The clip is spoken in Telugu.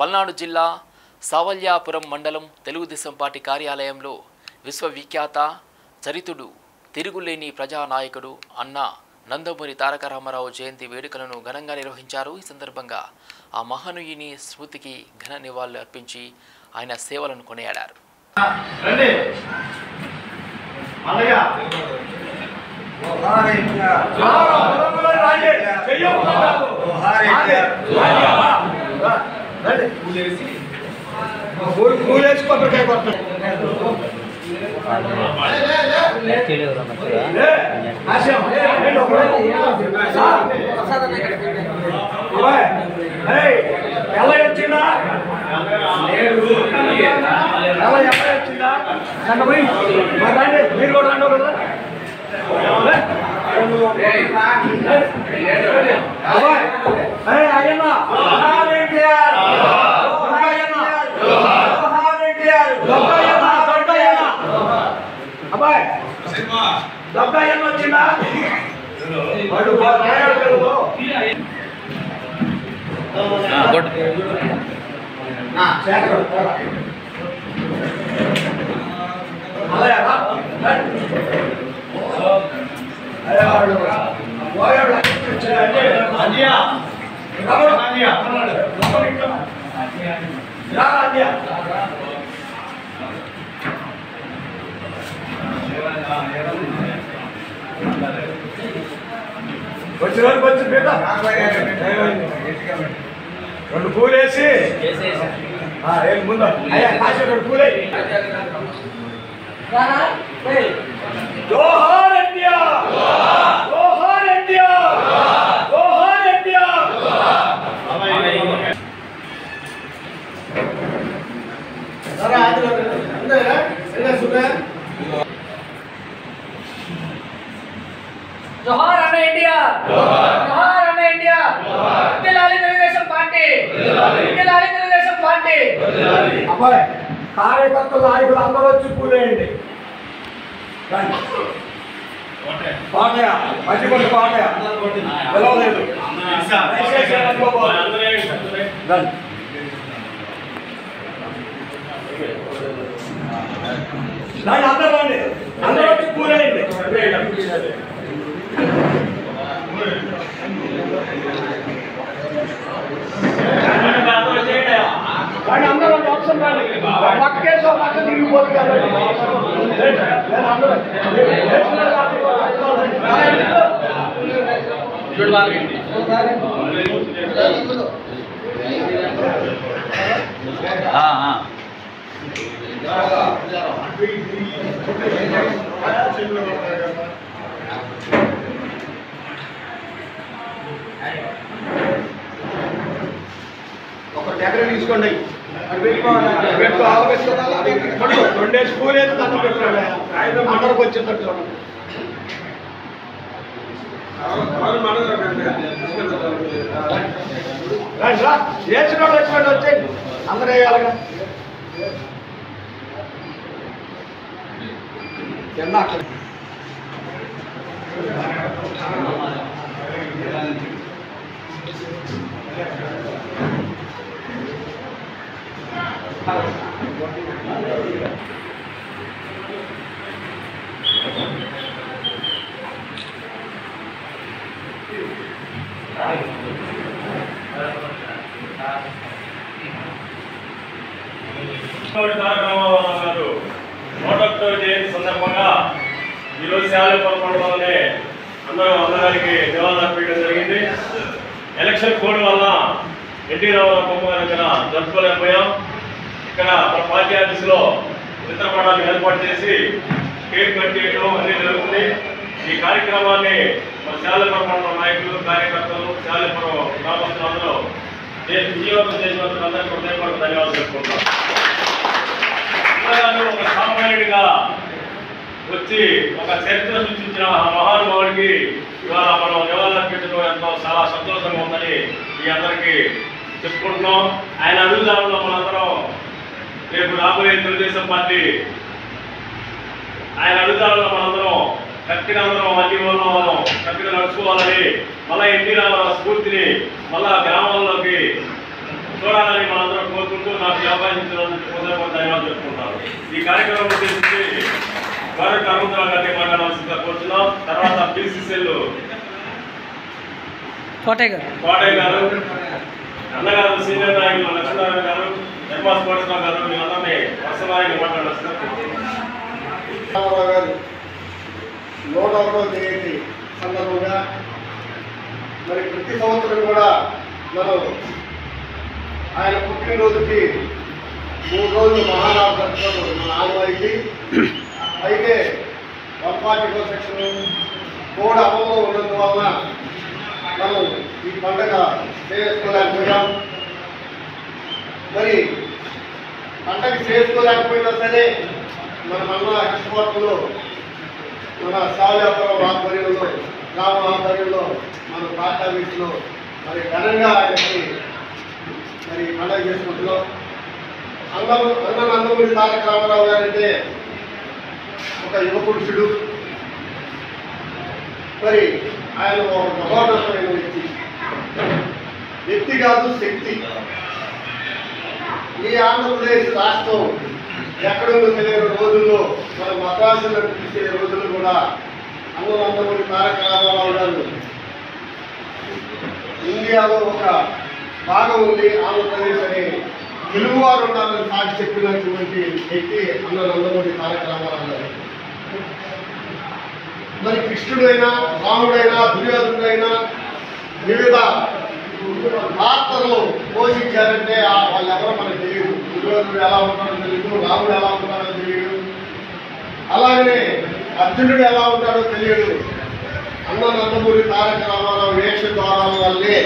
పల్నాడు జిల్లా సావల్యాపురం మండలం తెలుగుదేశం పార్టీ కార్యాలయంలో విశ్వవిఖ్యాత చరితుడు తిరుగులేని ప్రజానాయకుడు అన్న నందమూరి తారక రామారావు జయంతి వేడుకలను ఘనంగా నిర్వహించారు. ఈ సందర్భంగా ఆ మహనీయుని స్మృతికి ఘన నివాళులు అర్పించి ఆయన సేవలను కొనియాడారు. మీరు కూడా రండి కదా అబ్బాయి డబ్బాయి వచ్చిందా వచ్చిన వచ్చి రెండు పూలు వేసి ముందు అయ్యా కాసి రెండు పూలు జోహార్ ఇండియా జోహార్ ఇండియా జోహార్ ఇండియా జోహార్ అన్న ఇండియా జోహార్ అన్న ఇండియా జిల్లాలి తెలుగుదేశం పార్టీ జిల్లాలి తెలుగుదేశం పార్టీ అబ్బాయి కార్యకర్తలు నాయకులు అందరూ వచ్చి పూలేయండి పాటయ మంచిపల్లి పాటయ పిలవలేదు అందరూ రండి అందరూ వచ్చి పూలేయండి అందరూ ఆప్షన్ రండి పక్కకేసో పక్క తిరిగిపోతుంది ఒక దగ్గర తీసుకోండి రెండే స్కూల్ అయితే తను పెట్టాడు అందరికి వచ్చేటట్టు చేసిన వాళ్ళు వచ్చేది అందరూ వేయాలిగా కింద అక్కడ జయంతి సందర్భంగా ఈరోజు శాలపురం మండలంలోనే అందరికి నివాళులు అర్పించడం జరిగింది. ఎలక్షన్ కోడ్ వల్ల ఎన్టీ రామారావు బొమ్మ దగ్గర జరుపుకోలేకపోయాం. ఇక్కడ మన పార్టీ ఆఫీసులో చిత్రపటాన్ని ఏర్పాటు చేసి కేక్ కట్ చేయడం అన్నీ జరుగుతుంది. ఈ కార్యక్రమాన్ని మన శాలపురం మండలం నాయకులు కార్యకర్తలు శాలపురం గ్రామస్తులు అందరూ విజయవంతం చేసినందుకు అందరికీ హృదయపూర్వక ధన్యవాదాలు చెప్పుకుంటాం. ఒక సామాన్యుడిగా వచ్చి ఒక చరిత్ర సృష్టించిన మహానుభావుడికి ఇవాళ మనం నివాళులర్పించడం ఎంతో చాలా సంతోషంగా ఉందని మీ అందరికీ చెప్పుకుంటున్నాం. ఆయన అడుగుదారులో మనందరం రేపు రాబోయే తెలుగుదేశం పార్టీ ఆయన అడుగుదారులో మనందరం కరెక్ట్గా అందరం అన్ని మనం కరెక్ట్గా నడుచుకోవాలని మళ్ళీ ఎన్టీ రామారావు స్ఫూర్తిని మళ్ళా గ్రామాల్లోకి చూడాలని మనందరం కోరుకుంటూ నాకు అవకాశించినందుకు హృదయపూర్వక ధన్యవాదాలు చెప్పుకుంటాను. ఈ కార్యక్రమం ఉద్దేశించి గౌరవ కరుణరావు గారిని మాట్లాడవలసిందిగా కోరుతున్నాం. తర్వాత బీసీసీఎల్ కోటయ్య గారు, అన్నగారు, సీనియర్ నాయకులు లక్ష్మీనారాయణ గారు, నిర్మాస్ కోటరావు గారు, వీళ్ళందరినీ వరుసవారిగా మాట్లాడాల్సిందిగా రామారావు గారు 101వ జయంతి సందర్భంగా మరి ప్రతి సంవత్సరం కూడా మనం ఆయన పుట్టినరోజుకి 3 రోజులు మహానామకర్తలు మన ఆనవాయితీ. అయితే 144 సెక్షన్ కోడ్ అమల్లో ఉన్నందువలన మనం ఈ పండుగ చేసుకోలేకపోయాం. మరి పండగ చేసుకోలేకపోయినా సరే మన కష్టపడుతులో మన సావ్యాపురం ఆధ్వర్యంలో, గ్రామ ఆధ్వర్యంలో, మన పార్టీ ఆఫీసులో మరి ఘనంగా ఆయనకి మరి పండుగ చేసుకుంటున్నాం. అన్న నందమూరి తారక రామారావు గారంటే ఒక యువ పురుషుడు. మరి ఆయన ఒక మహోన్నతమైన వ్యక్తి కాదు, శక్తి. ఈ ఆంధ్రప్రదేశ్ రాష్ట్రం ఎక్కడుందో తెలియని రోజుల్లో మన మద్రాసులను పిలిచే రోజులు కూడా అన్న నందమూరి తారక రామారావు గారు ఇండియాలో ఒక భాగం ఉంది ఆంధ్రప్రదేశ్ అని తెలుగువారు ఉండాలని సాగి చెప్పినటువంటి వ్యక్తి అన్న నందమూరి తారక రామారావు గారు. మరి కృష్ణుడైనా, రాముడైనా, దుర్యోధనుడైనా వివిధ పాత్రలు పోషించారంటే వాళ్ళు ఎవరో మనకు తెలియదు. దుర్యోధనుడు ఎలా ఉంటాడో తెలియదు, రాముడు ఎలా ఉంటాడో తెలియదు, అలాగనే అర్జునుడు ఎలా ఉంటాడో తెలియదు. అన్న నందమూరి తారక రామారావు వేష ద్వారాల వల్లే